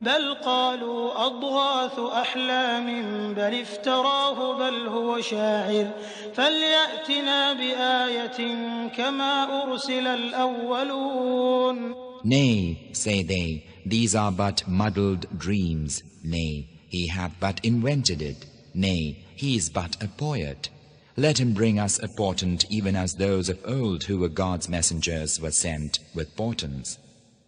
بل قالوا أضغاث أحلام بل افتراه بل هو شاعر فليأتنا بآية كما أرسل الأولون. Nay, say they, these are but muddled dreams. Nay, he hath but invented it. Nay, he is but a poet. Let him bring us a portent even as those of old who were God's messengers were sent with portents.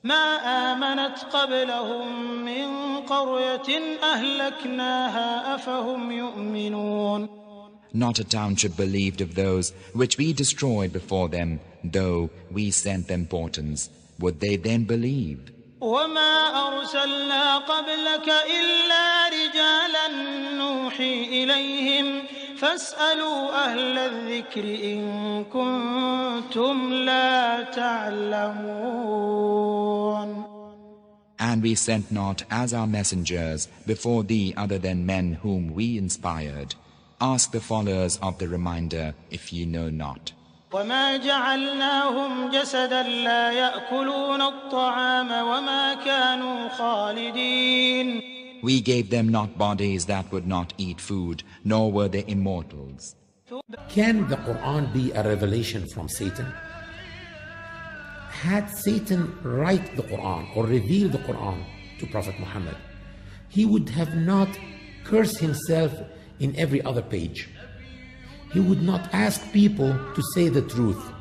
ما آمنت قبلهم من قرية أهلكناها أفهم يؤمنون. Not a township believed of those which we destroyed before them, though we sent them portents. Would they then believe? وما أرسلنا قبلك إلا رجالا نوحي إليهم فاسألوا أهل الذكر إن كنتم لا تعلمون. And we sent not as our messengers before thee other than men whom we inspired. Ask the followers of the reminder if ye know not. وما جعلناهم جسدا لا يأكلون الطعام وما كانوا خالدين. We gave them not bodies that would not eat food, nor were they immortals. Can the Qur'an be a revelation from Satan? Had Satan write the Qur'an or reveal the Qur'an to Prophet Muhammad, he would have not cursed himself in every other page. He would not ask people to say the truth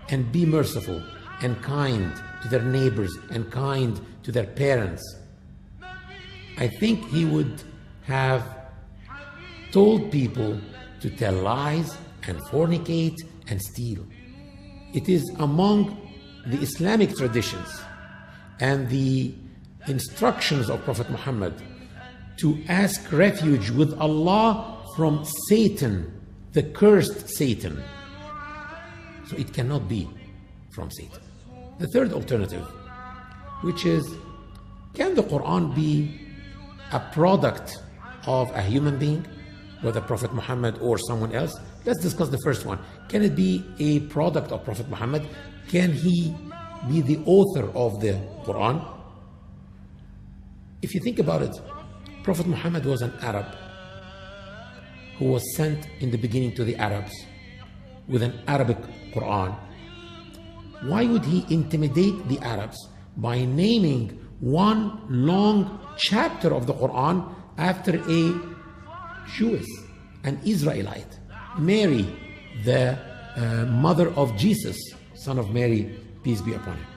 and be merciful and kind to their neighbors and kind to their parents. I think he would have told people to tell lies and fornicate and steal. It is among the Islamic traditions and the instructions of Prophet Muhammad to ask refuge with Allah from Satan, the cursed Satan. So it cannot be from Satan. The third alternative, which is, can the Quran be a product of a human being, whether Prophet Muhammad or someone else? Let's discuss the first one. Can it be a product of Prophet Muhammad? Can he be the author of the Quran? If you think about it, Prophet Muhammad was an Arab who was sent in the beginning to the Arabs with an Arabic Quran. Why would he intimidate the Arabs by naming one long chapter of the Quran after a Jewess, an Israelite, Mary, the mother of Jesus, son of Mary, peace be upon him?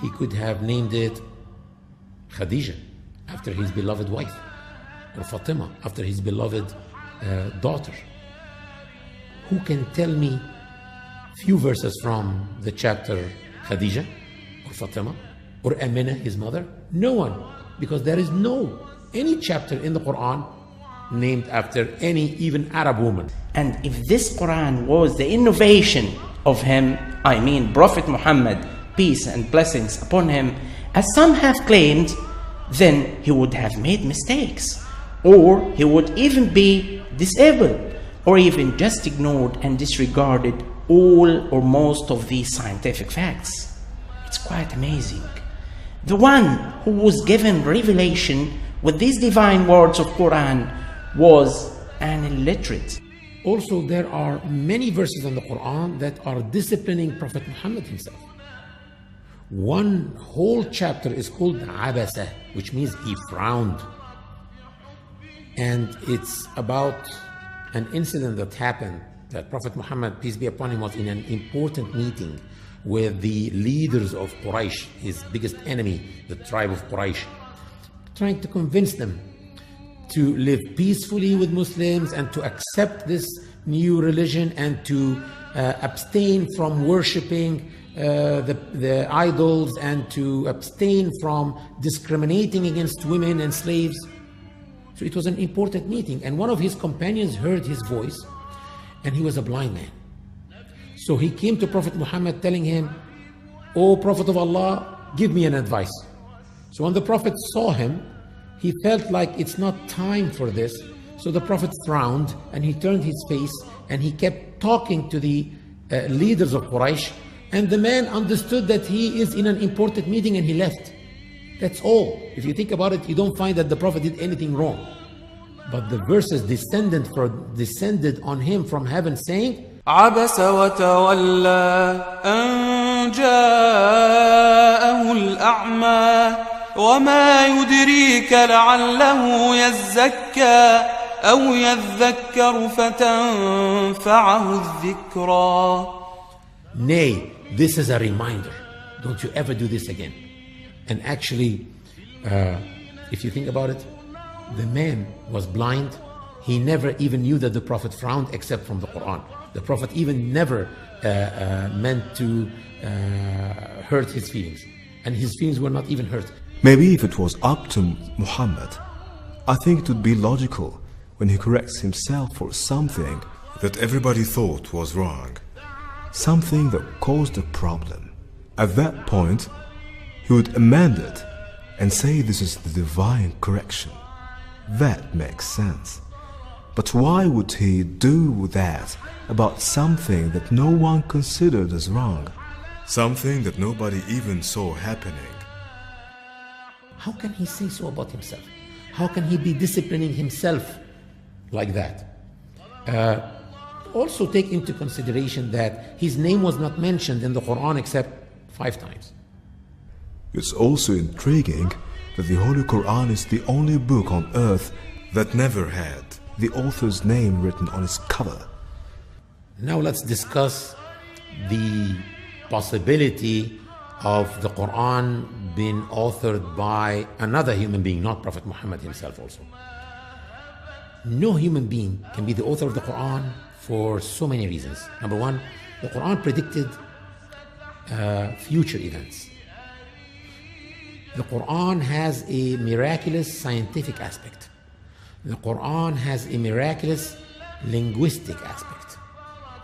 He could have named it Khadijah, after his beloved wife, or Fatima, after his beloved daughter. Who can tell me few verses from the chapter Khadijah or Fatima or Amina, his mother? No one, because there is any chapter in the Quran named after any even Arab woman. And if this Quran was the innovation of him, I mean Prophet Muhammad, peace and blessings upon him, as some have claimed, then he would have made mistakes, or he would even be disabled, or even just ignored and disregarded all or most of these scientific facts. It's quite amazing. The one who was given revelation with these divine words of Quran was an illiterate. Also, there are many verses in the Quran that are disciplining Prophet Muhammad himself. One whole chapter is called Abasa, which means he frowned. And it's about an incident that happened, that Prophet Muhammad, peace be upon him, was in an important meeting with the leaders of Quraysh, his biggest enemy, the tribe of Quraysh, trying to convince them to live peacefully with Muslims and to accept this new religion and to abstain from worshipping the idols and to abstain from discriminating against women and slaves. So it was an important meeting, and one of his companions heard his voice, and he was a blind man. So he came to Prophet Muhammad telling him, "O Prophet of Allah, give me an advice." So when the Prophet saw him, he felt like it's not time for this. So the Prophet frowned and he turned his face and he kept talking to the leaders of Quraysh, and the man understood that he is in an important meeting and he left. That's all. If you think about it, you don't find that the Prophet did anything wrong. But the verses descended on him from heaven saying, عبس وتولى أن جاءه الأعمى وما يدريك لعله يزكى أو يذكر فتنفعه الذكرى. Nay, this is a reminder. Don't you ever do this again. And actually, if you think about it, the man was blind. He never even knew that the Prophet frowned except from the Qur'an. The Prophet even never meant to hurt his feelings. And his feelings were not even hurt. Maybe if it was up to Muhammad, I think it would be logical when he corrects himself for something that everybody thought was wrong, something that caused a problem. At that point, he would amend it and say this is the divine correction. That makes sense. But why would he do that about something that no one considered as wrong? something that nobody even saw happening? How can he say so about himself? How can he be disciplining himself like that? Also take into consideration that his name was not mentioned in the Qur'an except 5 times. It's also intriguing that the Holy Qur'an is the only book on earth that never had the author's name written on its cover. Now let's discuss the possibility of the Qur'an being authored by another human being, not Prophet Muhammad himself also. No human being can be the author of the Qur'an for so many reasons. Number one, the Qur'an predicted future events. The Qur'an has a miraculous scientific aspect. The Qur'an has a miraculous linguistic aspect.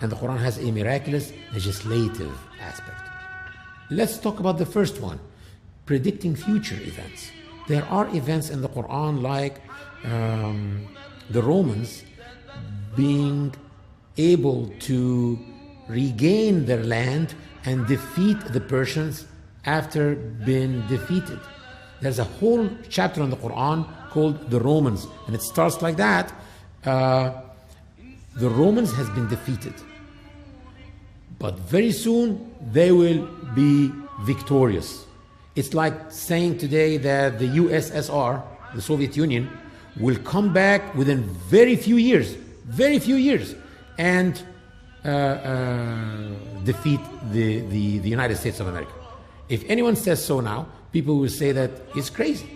And the Qur'an has a miraculous legislative aspect. Let's talk about the first one, predicting future events. There are events in the Qur'an like the Romans being able to regain their land and defeat the Persians after being defeated. There's a whole chapter in the Qur'an called the Romans, and it starts like that. The Romans has been defeated, but very soon they will be victorious. It's like saying today that the USSR, the Soviet Union, will come back within very few years, and defeat the United States of America. If anyone says so now, people will say that he's crazy.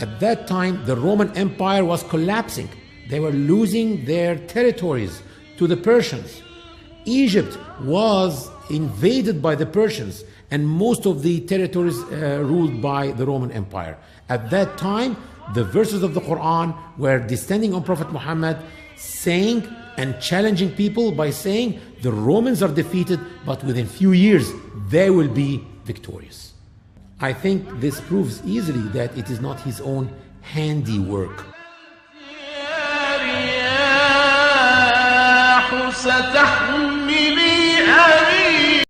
At that time, the Roman Empire was collapsing. They were losing their territories to the Persians. Egypt was invaded by the Persians, and most of the territories ruled by the Roman Empire. At that time, the verses of the Quran were descending on Prophet Muhammad, saying and challenging people by saying the Romans are defeated, but within few years they will be victorious. I think this proves easily that it is not his own handiwork.